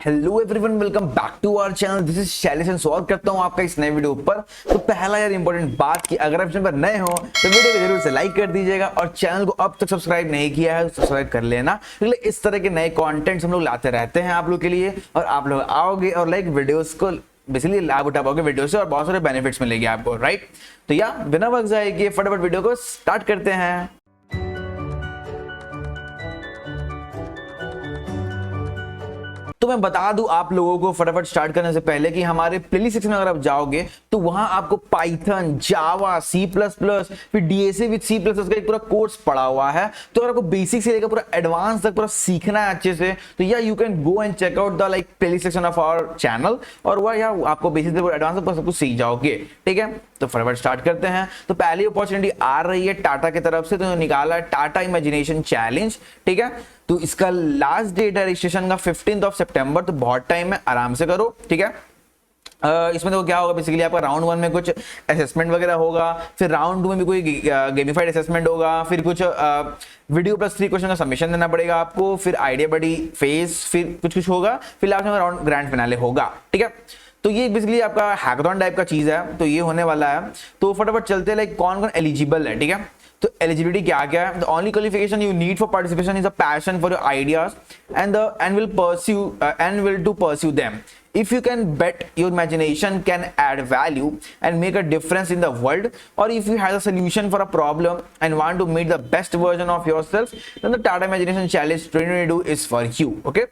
Hello everyone, welcome back to our channel. This is Shailesh and स्वागत करता हूं आपका इस नए वीडियो पर। तो पहला यार इंपॉर्टेंट बात कि अगर आप चैनल पर नए हो तो वीडियो को जरूर से लाइक कर दीजिएगा और चैनल को अब तक सब्सक्राइब नहीं किया है तो सब्सक्राइब कर लेना, क्योंकि इस तरह के नए कंटेंट्स हम लोग लाते रहते हैं आप लोग के लिए और आप लोग आओगे और लाइक वीडियोस को बेसिकली लाभ उठा पाओगे वीडियो से और बहुत सारे बेनिफिट्स मिलेंगे आपको, राइट। तो या बिना वक्त जाए कि फटाफट वीडियो को स्टार्ट करते हैं। तो मैं बता दूं आप लोगों को फटाफट स्टार्ट करने से पहले कि हमारे प्लेलिस्ट सेक्शन में अगर आप जाओगे तो वहां आपको पाइथन, जावा, सी प्लस प्लस, फिर डीएसए विद सी प्लस का एक पूरा कोर्स पड़ा हुआ है। तो अगर आपको बेसिक से लेकर पूरा एडवांस तक पूरा सीखना है अच्छे से, तो या you can go and check out the like playlist section of our channel और वह या आपको बेसिक से पूरा एडवांस तक सब कुछ सीख जाओगे, ठीक है। तो फटाफट स्टार्ट करते हैं। तो पहली अपॉर्चुनिटी आ रही है टाटा की तरफ से, तो निकाला है टाटा इमेजिनेशन चैलेंज, ठीक है। तो इसका लास्ट डेट है रजिस्ट्रेशन का 15 सितंबर, तो बहुत टाइम है, आराम से करो, ठीक है। इसमें देखो क्या होगा, बेसिकली आपका राउंड 1 में कुछ असेसमेंट वगैरह होगा, फिर राउंड 2 में भी कोई गेमिफाइड असेसमेंट होगा, फिर कुछ वीडियो प्लस 3 क्वेश्चन का सबमिशन देना पड़ेगा आपको, फिर आइडिया बड़ी फेज, फिर कुछ कुछ होगा, फिर लास्ट में राउंड ग्रैंड फिनाले होगा, ठीक है। तो ये बेसिकली आपका हैकाथॉन टाइप का चीज है, तो ये होने वाला है। तो फटाफट चलते हैं लाइक कौन कौन एलिजिबल है, ठीक है। तो एलिजिबिलिटी क्या क्या है? The only qualification you need for participation is a passion for your ideas and will to pursue them. If you can bet your imagination can add value and make a difference in the world, or if you have a solution for a problem and want to meet the best version of yourself, then the Tata Imagination Challenge 2022 is for you. Okay.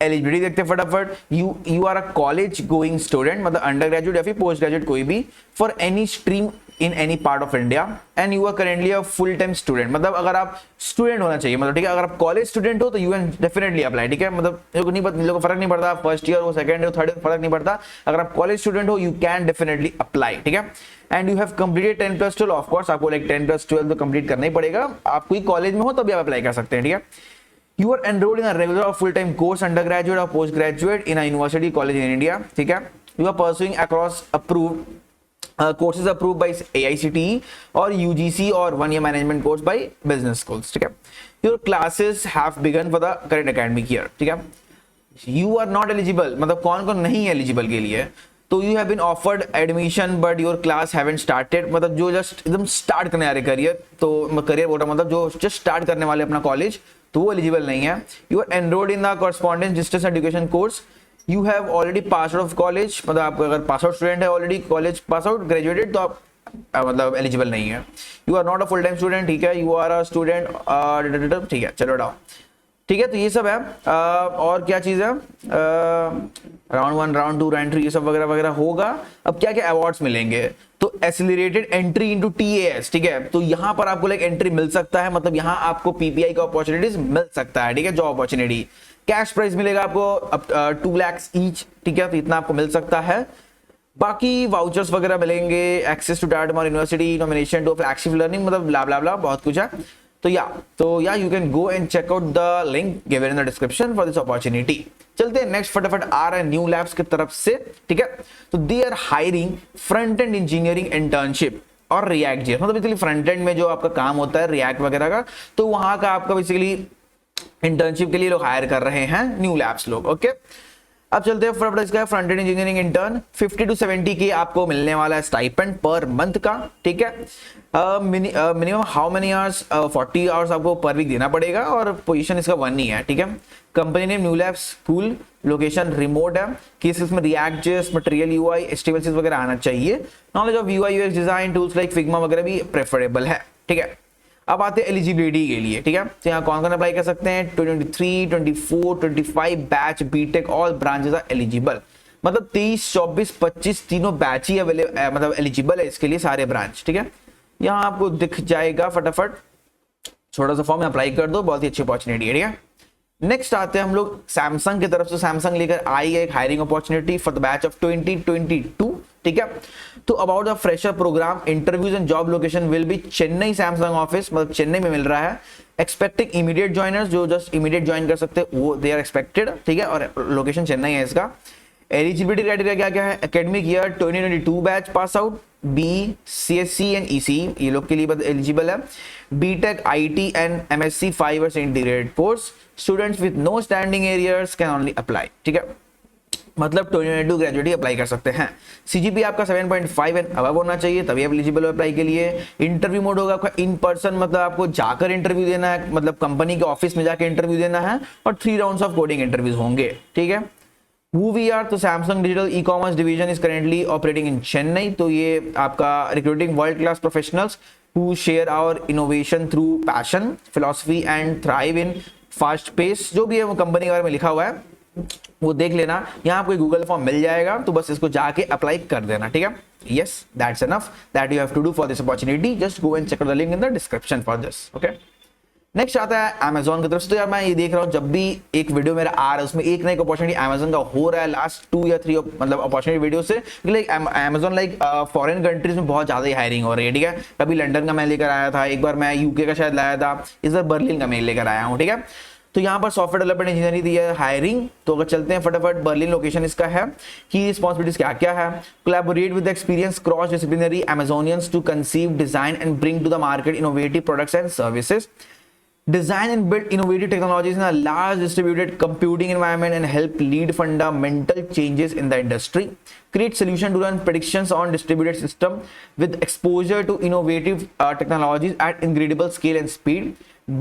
Eligibility देखते फटाफट। You are a college going student, मतलब under graduate या फिर post graduate कोई भी, for any stream in any part of India, and you are currently a full time student, मतलब अगर आप स्टूडेंट होना चाहिए, मतलब ठीक है। अगर आप कॉलेज स्टूडेंट हो तो यू कैन डेफिनेटली अप्लाई, ठीक है। मतलब लोगों को फर्क नहीं पड़ता, फर्स्ट ईयर हो, सेकंड ईयर, थर्ड ईयर, फर्क नहीं पड़ता। अगर आप कॉलेज स्टूडेंट हो यू कैन डेफिनेटली अप्लाई, ठीक है। And you have completed 10+12, of course आपको लाइक 10+12 तो कंप्लीट करना ही पड़ेगा, आप कोई कॉलेज में हो तभी आप अप्लाई कर सकते हैं, ठीक है। You are enrolled in a regular or full-time course, undergraduate or postgraduate in a university college in India, ठीक है। You are pursuing across approved courses approved by AICTE or UGC or 1 year management course by business schools, ठीक है। Your classes have begun for the current academic year, ठीक है। You are not eligible, मतलब कौन कौन नहीं eligible के लिए, तो you have been offered admission but your class haven't started, मतलब जो जस्ट एकदम स्टार्ट करने आ रहे करियर, तो करियर बोल रहा मतलब जो जस्ट स्टार्ट करने वाले अपना कॉलेज, तो वो एलिजिबल नहीं है। You are enrolled in the correspondence distance education course, you have already pass out of college, मतलब आप अगर पास आउट स्टूडेंट है already college pass out graduated, तो आप मतलब एलिजिबल नहीं है। You are not a full time student, ठीक है। यू आर अ स्टूडेंट, ठीक है, चलो डाउन, ठीक है। तो ये सब है। और क्या चीज है, राउंड 1, राउंड 2, राउंड 3 ये सब वगैरह वगैरह होगा। अब क्या क्या अवार्ड्स मिलेंगे, तो एक्सेलरेटेड एंट्री इनटू TAS, ठीक है। तो यहाँ पर आपको लाइक एंट्री मिल सकता है, मतलब यहाँ आपको PPI का अपॉर्चुनिटीज मिल सकता है, ठीक है, जॉब अपॉर्चुनिटी। कैश प्राइस मिलेगा आपको 2 लाख ईच, ठीक है, तो इतना आपको मिल सकता है। बाकी वाउचर्स वगैरह मिलेंगे, access to Tata university, nomination to flagship learning, मतलब ब्ला ब्ला ब्ला बहुत कुछ है। तो या you can go and check out the link given in the description for this opportunity. चलते हैं नेक्स्ट, फटाफट आ रहा है न्यू लैब्स की तरफ से, ठीक है। तो they are hiring front end engineering internship और रिएक्ट जेएस, मतलब बेसिकली फ्रंट एंड में जो आपका काम होता है रिएक्ट वगैरह का, तो वहां का आपका बेसिकली इंटर्नशिप के लिए लोग हायर कर रहे हैं न्यू लैब्स लोग, ओके। अब चलते हैं फटाफट इसका front end engineering intern 50 to 70 के आपको मिलने वाला है स्टाइपेंड पर मंथ का, ठीक है। Minimum how many hours, 40 hours आपको पर वीक देना पड़ेगा और पोजीशन इसका 1 ही है, ठीक है। Company name new labs school, location remote है, केसेस में react JS, material UI, HTML वगैरह आना चाहिए। Knowledge of UI UX design tools like Figma वगैरह भी प्रेफरेबल है, ठीक है। अब आते हैं एलिजिबिलिटी के लिए, ठीक है। तो यहाँ कौन कौन अप्लाई कर सकते हैं, 23, 24, 25 batch BTech all branches are eligible, मतलब 23, 24, 25 तीनों बैच ही मतलब एलिजिबल है इसके लिए, सारे ब्रांच, ठीक है। यहाँ आपको दिख जाएगा, फटाफट छोटा सा फॉर्म में अप्लाई कर दो, बहुत ही अच्छी अपॉर्चुनिटी है, ठीक है। नेक्स्ट आते हैं हम लोग सैमसंग की तरफ से। सैमसंग लेकर आई है एक hiring opportunity for the batch of 2022, ठीक है। तो about the fresher program, interviews and job location will be Chennai Samsung office, मतलब चेन्नई में मिल रहा है। एक्सपेक्टिंग इमीडिएट ज्वाइनर्स, जो जस्ट इमीडिएट ज्वाइन कर सकते हैं वो दे आर एक्सपेक्टेड, ठीक है, और लोकेशन चेन्नई है इसका। एलिजिबिलिटी क्राइटेरिया क्या क्या है, academic year 2022 batch pass out, B CSC and EC ये लोग के लिए एलिजिबल है, BTech IT and MSc 5 years integrated course, students with no standing arrears can only apply, ठीक है, मतलब 2022 ग्रेजुएट ही अप्लाई कर सकते हैं। CGPA आपका 7.5 एंड अबव होना चाहिए तभी आप एलिजिबल हो अप्लाई के लिए। इंटरव्यू मोड होगा आपका इन पर्सन, मतलब आपको जाकर इंटरव्यू देना है, मतलब कंपनी के ऑफिस में जाकर इंटरव्यू देना है, और 3 राउंड्स ऑफ कोडिंग इंटरव्यूज होंगे, ठीक है। Who we are, तो Samsung digital e-commerce division is currently operating in Chennai, तो ये आपका recruiting world class professionals who share our innovation through passion, philosophy and thrive in fast pace। जो भी है वो कंपनी के बारे में लिखा हुआ है वो देख लेना, यहाँ आपको गूगल फॉर्म मिल जाएगा, तो बस इसको जाके अप्लाई कर देना, ठीक है। Yes, that's enough that you have to do for this opportunity. Just go and check out the link in the description for this, okay। Next आता है Amazon की तरफ से। तो यार मैं ये देख रहा हूँ जब भी एक वीडियो मेरा आ रहा है उसमें एक ना एक अपॉर्चुनिटी Amazon का हो रहा है लास्ट 2 या 3 मतलब अपॉर्चुनिटी वीडियो से, like Amazon like foreign countries में बहुत ज्यादा ही हायरिंग हो रही है, ठीक है। कभी लंदन का मैं लेकर आया था, एक बार मैं यूके का शायद लाया था, इस बार बर्लिन का मैं लेकर आया हूँ, ठीक है। तो यहाँ पर सॉफ्टवेयर डेवलपमेंट इंजीनियरिंग दी है हायरिंग। तो अगर चलते हैं फटाफट, बर्लिन लोकेशन इसका है, की रिस्पॉन्सिबिलिटीज क्या क्या है, collaborate with experience cross disciplinary Amazonians to conceive, design and bring to the market innovative products and services, design and build innovative technologies in a large distributed computing environment and help lead fundamental changes in the industry, create solution to run predictions on distributed system with exposure to innovative technologies at incredible scale and speed,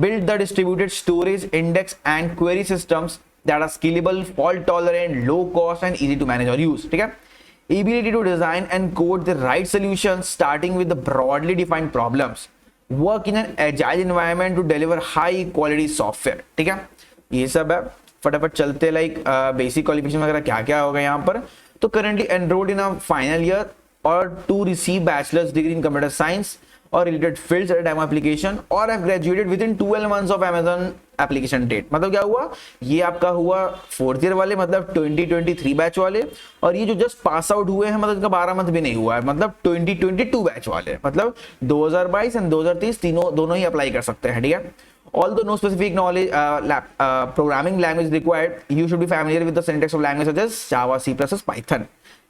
build the distributed storage, index and query systems that are scalable, fault tolerant, low cost and easy to manage or use, ठीक है। ability to design and code the right solutions starting with the broadly defined problems, work in an agile environment to deliver high quality software, ठीक है। ये सब है, फटाफट चलते like basic qualification वगैरह क्या क्या होगा यहाँ पर। तो currently enrolled in a final year और to receive bachelor's degree in computer science और related fields at time application और have graduated with in 12 months of Amazon application date. मतलब क्या हुआ, ये आपका हुआ 4th ईयर वाले, मतलब 2023 बैच वाले, और ये जो जस्ट पास आउट हुए हैं मतलब इनका 12 मंथ भी नहीं हुआ है, मतलब 2022 बैच वाले, मतलब 2022 एंड 2023 दोनों ही अप्लाई कर सकते हैं, ठीक है। Although no specific knowledge programming language required, you should be familiar with the syntax of language such as Java, C++, Python,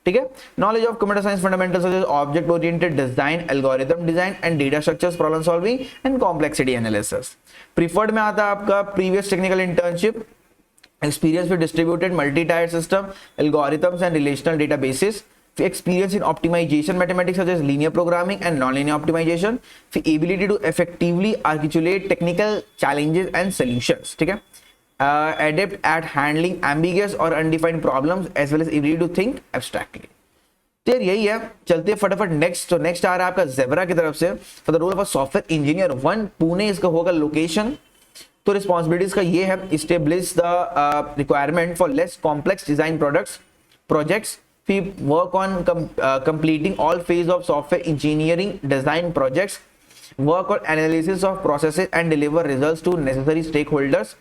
ठीक है। Knowledge of computer science fundamentals such as object oriented design, algorithm design and data structures, problem solving and complexity analysis। Preferred में आता है आपका previous technical internship, experience with distributed multi-tier system, algorithms and relational databases, experience in optimization mathematics such as linear programming and non-linear optimization, ability to effectively articulate technical challenges and solutions, ठीक है। Adept at handling ambiguous or undefined problems as well as ability to think abstractly। तो यही है, चलते हैं फटाफट next. तो next आ रहा है आपका जेब्रा की तरफ से for the role of a software engineer 1 Pune, इसका होगा लोकेशन। तो रिस्पॉन्सिबिलिटीज का ये है, establish the requirement for less complex design projects, work on completing all phase of software engineering design projects, work on analysis of processes and deliver results to necessary stakeholders,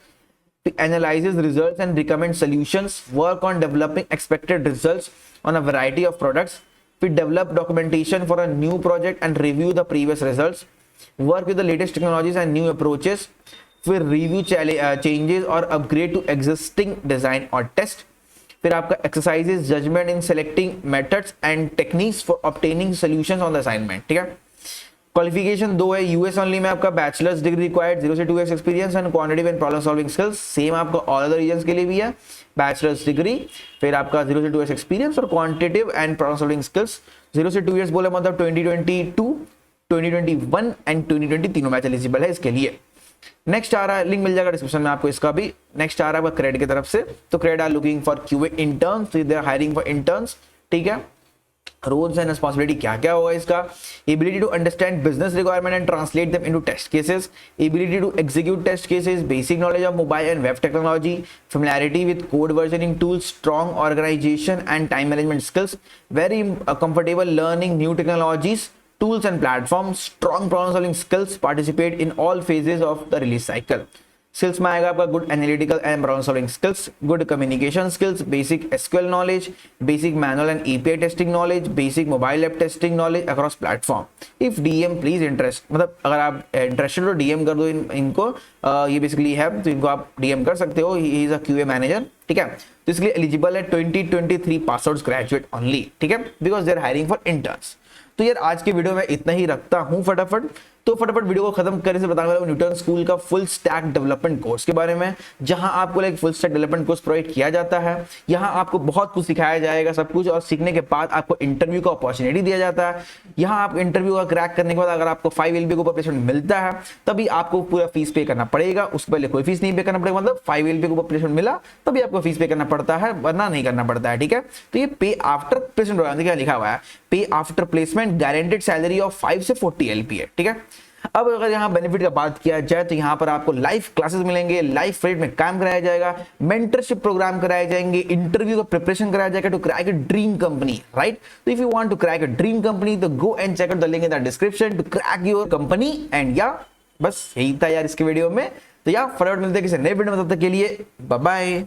analyzes results and recommend solutions, work on developing expected results on a variety of products, develop documentation for a new project and review the previous results, work with the latest technologies and new approaches, review changes or upgrade to existing design or test। फिर आपका exercises judgement in selecting methods and techniques for obtaining solutions on the assignment, ठीक है। Qualification 2 है, US only में आपका bachelors degree required, 0 से 2 years experience and quantitative and problem solving skills, same आपका all other reasons के लिए भी है, बैचलर्स डिग्री, फिर आपका 0 से 2 years एक्सपीरियंस और quantitative and problem solving skills. 0 से 2 years बोले मतलब 2022, 2021 एंड 2020 तीनों बैच एलिजिबल है इसके लिए। नेक्स्ट आ रहा है, लिंक मिल जाएगा डिस्क्रिप्शन में आपको इसका भी। नेक्स्ट आ रहा है क्रेड की तरफ से, तो CRED are looking for QA interns, तो they are hiring for interns, ठीक है। रोल्स एंड रिस्पॉन्सिबिलिटी क्या क्या होगा इसका, ability to understand business requirement and translate them into test cases, ability to execute test cases, basic knowledge of mobile and web technology, familiarity with code versioning tools, strong organization and time management skills, very comfortable learning new technologies, tools and platforms, strong problem solving skills, participate in all phases of the release cycle। Skills में आएगा आपका good analytical and problem solving skills, good communication skills, basic SQL knowledge, basic manual and API testing knowledge, basic mobile app testing knowledge across platform. If DM please interest, मतलब अगर आप interested हो DM कर दो इनको, ये basically है तो इनको आप डीएम कर सकते हो, he is a QA manager, ठीक है। तो इसके लिए एलिजिबल है 2023 पास आउट ग्रेजुएट ओनली, ठीक है, because they are hiring for interns. तो यार आज की वीडियो में इतना ही रखता हूं। फटाफट वीडियो को खत्म करने से बताने वाला हूं न्यूटन स्कूल का फुल स्टैक डेवलपमेंट कोर्स के बारे में, जहां आपको like full stack development course provide किया जाता है। यहां आपको बहुत कुछ सिखाया जाएगा, सब कुछ, और सीखने के बाद आपको इंटरव्यू का अपॉर्चुनिटी दिया जाता है। यहां आप इंटरव्यू का क्रैक करने के बाद अगर आपको 5 LPA के ऊपर प्लेसमेंट मिलता है तभी आपको पूरा फीस पे करना पड़ेगा, उससे पहले कोई फीस नहीं पे करना पड़ेगा। मतलब 5 LPA के ऊपर प्लेसमेंट मिला तभी आपको फीस पे करना पड़ता है, वरना नहीं करना पड़ता है। ठीक है, तो ये पे आफ्टर प्लेसमेंट प्रोग्राम क्या लिखा हुआ है, पे after placement guaranteed salary of 5 से 40 LPA। ठीक है, अब अगर यहाँ बेनिफिट का बात किया जाए तो यहाँ पर आपको लाइव क्लासेस मिलेंगे, लाइव रेट में काम कराया जाएगा, मेंटरशिप प्रोग्राम कराए जाएंगे, इंटरव्यू का प्रिपरेशन कराया जाएगा to crack a dream company, right. तो if you want to crack a dream company तो go and check out the link in the description to crack your company. And या बस यही था यार इसके वीडियो में। तो यार फटाफट मिलते हैं किसी नए वीडियो में, तब तक के लिए बाय बाय।